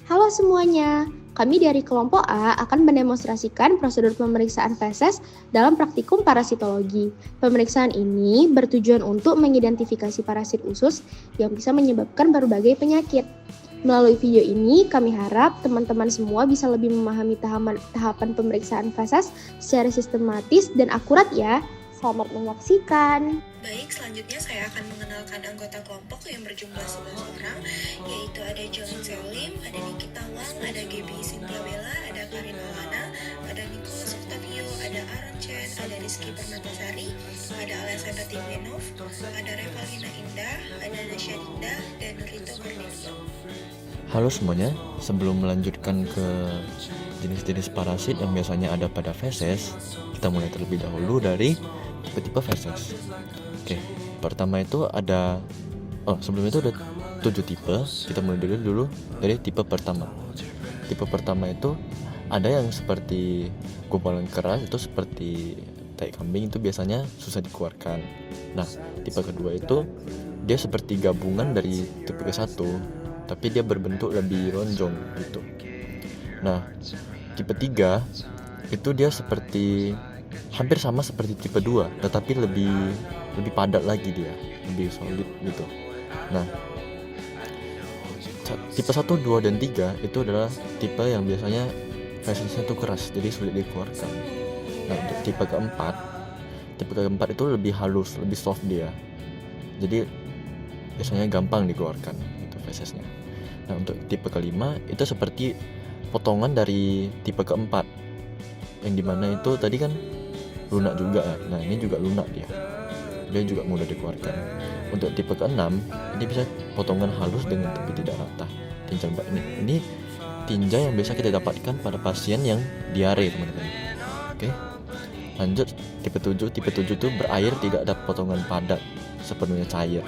Halo semuanya, kami dari kelompok A akan mendemonstrasikan prosedur pemeriksaan feses dalam praktikum parasitologi. Pemeriksaan ini bertujuan untuk mengidentifikasi parasit usus yang bisa menyebabkan berbagai penyakit. Melalui video ini, kami harap teman-teman semua bisa lebih memahami tahapan pemeriksaan feses secara sistematis dan akurat ya. Selamat menyaksikan. Baik, selanjutnya saya akan mengenalkan anggota kelompok yang berjumlah 11 orang, yaitu ada Jolin Selim, ada Nikita Wang, ada Gaby Cynthia Bella, ada Karin Alana, ada Nicholas Octavio, ada Aaron Chen, ada Rizky Permatasari, ada Alessandra Tigmenov, ada Revalina Indah, ada Nasya Dinda, dan Rito Cornelio. Halo semuanya, sebelum melanjutkan ke jenis-jenis parasit yang biasanya ada pada feses, kita mulai terlebih dahulu dari tipe-tipe feses. Oke, pertama itu ada sebelum itu ada 7 tipe. Kita mulai dulu dari tipe pertama. Tipe pertama itu ada yang seperti gumpalan keras, itu seperti tai kambing, itu biasanya susah dikeluarkan. Nah, tipe kedua itu dia seperti gabungan dari tipe ke-1, tapi dia berbentuk lebih lonjong gitu. Nah, tipe 3 itu dia seperti hampir sama seperti tipe 2, tetapi lebih padat lagi, dia lebih solid gitu. Nah, tipe 1, 2, dan 3 itu adalah tipe yang biasanya fesesnya itu keras, jadi sulit dikeluarkan. Nah, untuk tipe keempat itu lebih halus, lebih soft dia, jadi biasanya gampang dikeluarkan itu fesesnya. Nah, untuk tipe kelima itu seperti potongan dari tipe keempat, yang dimana itu tadi kan lunak juga. Nah, ini juga lunak dia juga mudah dikeluarkan. Untuk tipe keenam ini bisa potongan halus dengan tepi tidak rata, tinja ini tinja yang biasa kita dapatkan pada pasien yang diare, teman-teman. Oke, lanjut tipe 7 itu berair, tidak ada potongan padat, sepenuhnya cair.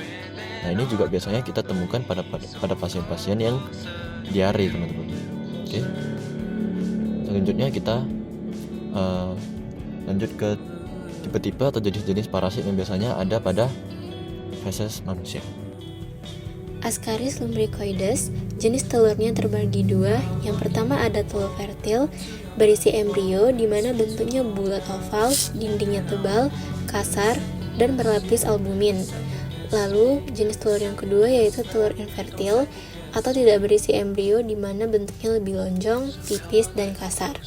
Nah, ini juga biasanya kita temukan pada pasien-pasien yang diare, teman-teman. Oke, selanjutnya kita lanjut ke tipe-tipe atau jenis-jenis parasit yang biasanya ada pada feses manusia. Ascaris lumbricoides, jenis telurnya terbagi dua. Yang pertama ada telur fertil, berisi embrio di mana bentuknya bulat oval, dindingnya tebal, kasar, dan berlapis albumin. Lalu, jenis telur yang kedua yaitu telur infertil atau tidak berisi embrio di mana bentuknya lebih lonjong, tipis, dan kasar.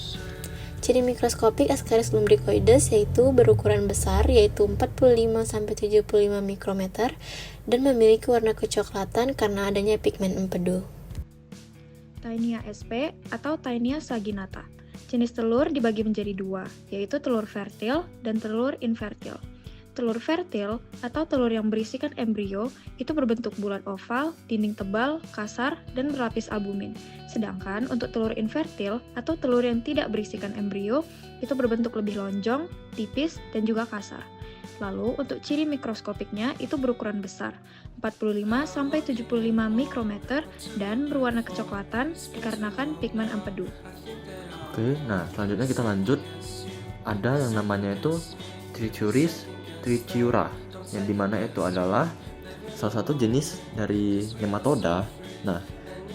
Ciri mikroskopik Ascaris lumbricoides yaitu berukuran besar, yaitu 45-75 mikrometer, dan memiliki warna kecoklatan karena adanya pigmen empedu. Taenia sp atau Taenia saginata. Jenis telur dibagi menjadi dua, yaitu telur fertil dan telur infertil. Telur fertil atau telur yang berisikan embrio itu berbentuk bulat oval, dinding tebal, kasar, dan berlapis albumin. Sedangkan untuk telur infertil atau telur yang tidak berisikan embrio itu berbentuk lebih lonjong, tipis, dan juga kasar. Lalu untuk ciri mikroskopiknya itu berukuran besar, 45-75 mikrometer, dan berwarna kecoklatan dikarenakan pigmen empedu. Oke, nah selanjutnya kita lanjut. Ada yang namanya itu Trichuris trichiura, yang dimana itu adalah salah satu jenis dari nematoda. Nah,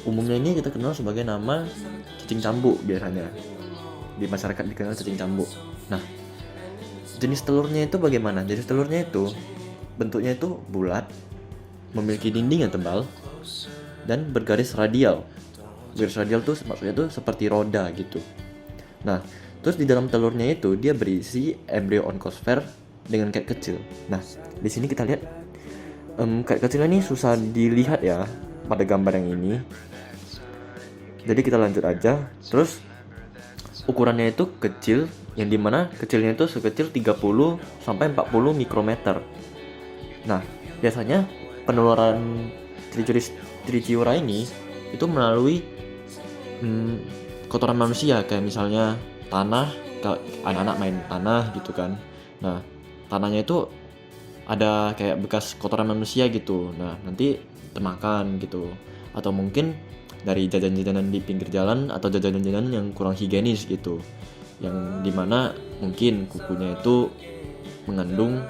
umumnya ini kita kenal sebagai nama cacing cambuk, biasanya di masyarakat dikenal cacing cambuk. Nah, jenis telurnya itu bagaimana? Jenis telurnya itu bentuknya itu bulat, memiliki dinding yang tebal, dan bergaris radial. Garis radial tuh maksudnya tuh seperti roda gitu. Nah, terus di dalam telurnya itu dia berisi embrio onkosfer dengan kait kecil. Nah, di sini kita lihat kait kecilnya ini susah dilihat ya pada gambar yang ini. Jadi kita lanjut aja. Terus ukurannya itu kecil, yang dimana kecilnya itu sekecil 30-40 mikrometer. Nah, biasanya penularan Trichuris trichiura ini itu melalui kotoran manusia, kayak misalnya tanah, anak-anak main tanah gitu kan. Nah, tanahnya itu ada kayak bekas kotoran manusia gitu. Nah, nanti termakan gitu. Atau mungkin dari jajan-jajanan di pinggir jalan atau jajanan-jajanan yang kurang higienis gitu, yang dimana mungkin kukunya itu mengandung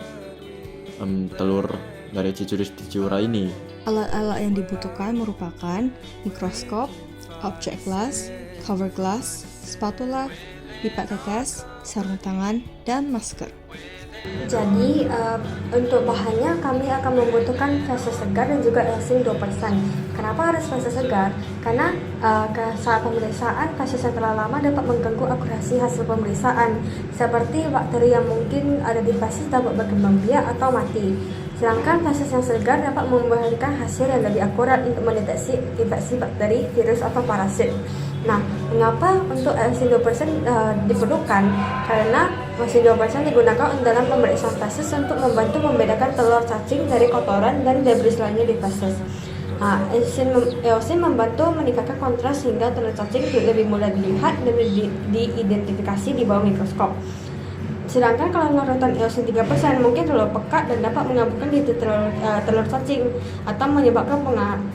telur dari Trichuris trichiura ini. Alat-alat yang dibutuhkan merupakan mikroskop, objek glass, cover glass, spatula, pipet tetes, sarung tangan, dan masker. Jadi untuk bahannya kami akan membutuhkan fase segar dan juga eosin 2%. Kenapa harus fase segar? Karena saat pemeriksaan fase yang terlalu lama dapat mengganggu akurasi hasil pemeriksaan, seperti bakteri yang mungkin ada di fase dapat berkembang biak atau mati. Sedangkan fase yang segar dapat memberikan hasil yang lebih akurat untuk mendeteksi infeksi bakteri, virus atau parasit. Nah, mengapa untuk eosin 2% diperlukan? Karena eosin 2% digunakan dalam pemeriksaan feses untuk membantu membedakan telur cacing dari kotoran dan debris lainnya di feses. Nah, eosin membantu meningkatkan kontras sehingga telur cacing lebih mudah dilihat dan diidentifikasi di bawah mikroskop. Sedangkan kalau larutan eosin 3% mungkin terlalu pekat dan dapat mengaburkan di telur cacing atau menyebabkan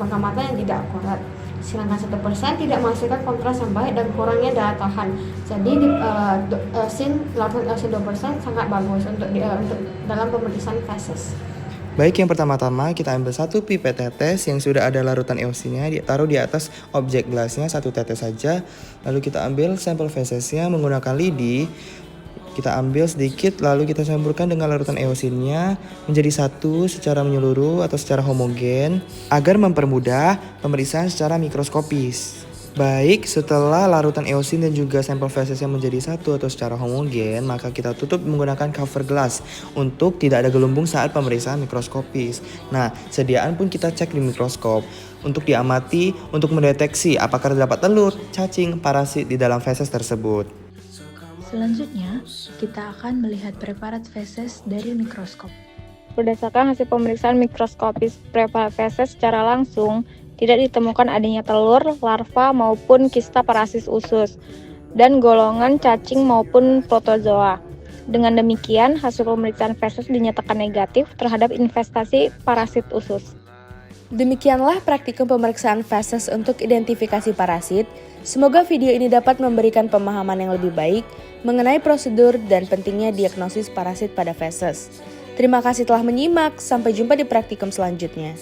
pengamatan yang tidak akurat. Sedangkan 1% tidak menghasilkan kontras yang baik dan kurangnya daya tahan. Jadi larutan eosin 2% sangat bagus untuk dalam pemeriksaan feses. Baik, yang pertama-tama kita ambil satu pipet tetes yang sudah ada larutan eosinnya, ditaruh di atas objek gelasnya, satu tetes saja. Lalu kita ambil sampel fesesnya menggunakan lidi. Kita ambil sedikit lalu kita campurkan dengan larutan eosinnya menjadi satu secara menyeluruh atau secara homogen agar mempermudah pemeriksaan secara mikroskopis. Baik, setelah larutan eosin dan juga sampel fesesnya menjadi satu atau secara homogen, maka kita tutup menggunakan cover glass untuk tidak ada gelembung saat pemeriksaan mikroskopis. Nah, sediaan pun kita cek di mikroskop untuk diamati untuk mendeteksi apakah terdapat telur, cacing, parasit di dalam feses tersebut. Selanjutnya, kita akan melihat preparat feses dari mikroskop. Berdasarkan hasil pemeriksaan mikroskopis preparat feses secara langsung, tidak ditemukan adanya telur, larva, maupun kista parasit usus, dan golongan cacing maupun protozoa. Dengan demikian, hasil pemeriksaan feses dinyatakan negatif terhadap infestasi parasit usus. Demikianlah praktikum pemeriksaan feses untuk identifikasi parasit. Semoga video ini dapat memberikan pemahaman yang lebih baik mengenai prosedur dan pentingnya diagnosis parasit pada feses. Terima kasih telah menyimak, sampai jumpa di praktikum selanjutnya.